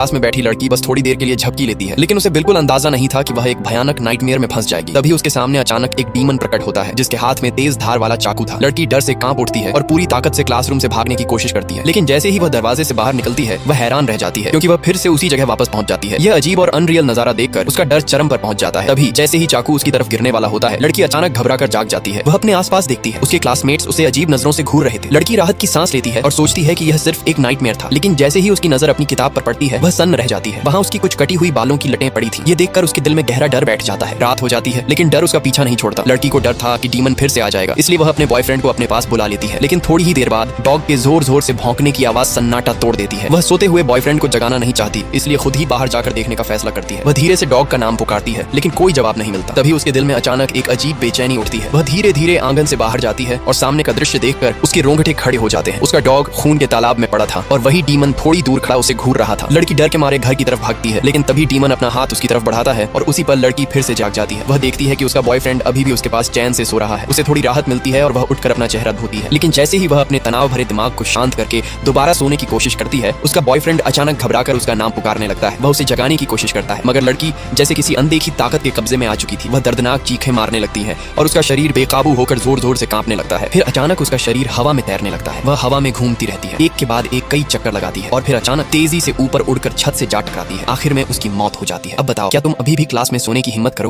पास में बैठी लड़की बस थोड़ी देर के लिए झपकी लेती है, लेकिन उसे बिल्कुल अंदाजा नहीं था कि वह एक भयानक नाइटमेयर में फंस जाएगी। तभी उसके सामने अचानक एक डीमन प्रकट होता है जिसके हाथ में तेज धार वाला चाकू था। लड़की डर से कांप उठती है और पूरी ताकत से क्लासरूम से भागने की कोशिश करती है, लेकिन जैसे ही वह दरवाजे से बाहर निकलती है वह हैरान रह जाती है क्योंकि वह फिर से उसी जगह वापस पहुंच जाती है। यह अजीब और अनरियल नजारा देखकर उसका डर चरम पर पहुंच जाता है। तभी जैसे ही चाकू उसकी तरफ गिरने वाला होता है, लड़की अचानक घबराकर जाग जाती है। वह अपने आसपास देखती है, उसके क्लासमेट्स उसे अजीब नजरों से घूर रहे थे। लड़की राहत की सांस लेती है और सोचती है कि यह सिर्फ एक नाइटमेयर था, लेकिन जैसे ही उसकी नजर अपनी किताब पर पड़ती है वह सन्न रह जाती है। वहाँ उसकी कुछ कटी हुई बालों की लटें पड़ी थी। ये देखकर उसके दिल में गहरा डर बैठ जाता है। रात हो जाती है लेकिन डर उसका पीछा नहीं छोड़ता। लड़की को डर था कि डीमन फिर से आ जाएगा, इसलिए वह अपने बॉयफ्रेंड को अपने पास बुला लेती है। लेकिन थोड़ी ही देर बाद डॉग के जोर जोर से भौंकने की आवाज सन्नाटा तोड़ देती है। वह सोते हुए बॉयफ्रेंड को जगाना नहीं चाहती, इसलिए खुद ही बाहर जाकर देखने का फैसला करती है। वह धीरे से डॉग का नाम पुकारती है लेकिन कोई जवाब नहीं मिलता। तभी उसके दिल में अचानक एक अजीब बेचैनी उठती है। वह धीरे धीरे आंगन से बाहर जाती है और सामने का दृश्य देखकर उसके रोंगटे खड़े हो जाते हैं। उसका डॉग खून के तालाब में पड़ा था और वही डीमन थोड़ी दूर खड़ा उसे घूर रहा था। लड़की डर के मारे घर की तरफ भागती है, लेकिन तभी डीमन अपना हाथ उसकी तरफ बढ़ाता है और उसी पर लड़की फिर से जाग जाती है। वह देखती है कि उसका बॉयफ्रेंड अभी भी उसके पास चैन से सो रहा है। उसे थोड़ी राहत मिलती है और वह उठकर अपना चेहरा धोती है, लेकिन जैसे ही वह अपने तनाव भरे दिमाग को शांत करके दोबारा सोने की कोशिश करती है, उसका बॉयफ्रेंड अचानक घबराकर उसका नाम पुकारने लगता है। वह उसे जगाने की कोशिश करता है, मगर लड़की जैसे किसी अनदेखी ताकत के कब्जे में आ चुकी थी। वह दर्दनाक चीखें मारने लगती है और उसका शरीर बेकाबू होकर जोर जोर से कांपने लगता है। फिर अचानक उसका शरीर हवा में तैरने लगता है। वह हवा में घूमती रहती है, एक के बाद एक कई चक्कर लगाती है और फिर अचानक तेजी से ऊपर उड़कर छत से जा टकराती है। आखिर में उसकी मौत हो जाती है। अब बताओ, क्या तुम अभी भी क्लास में सोने की हिम्मत करोगे?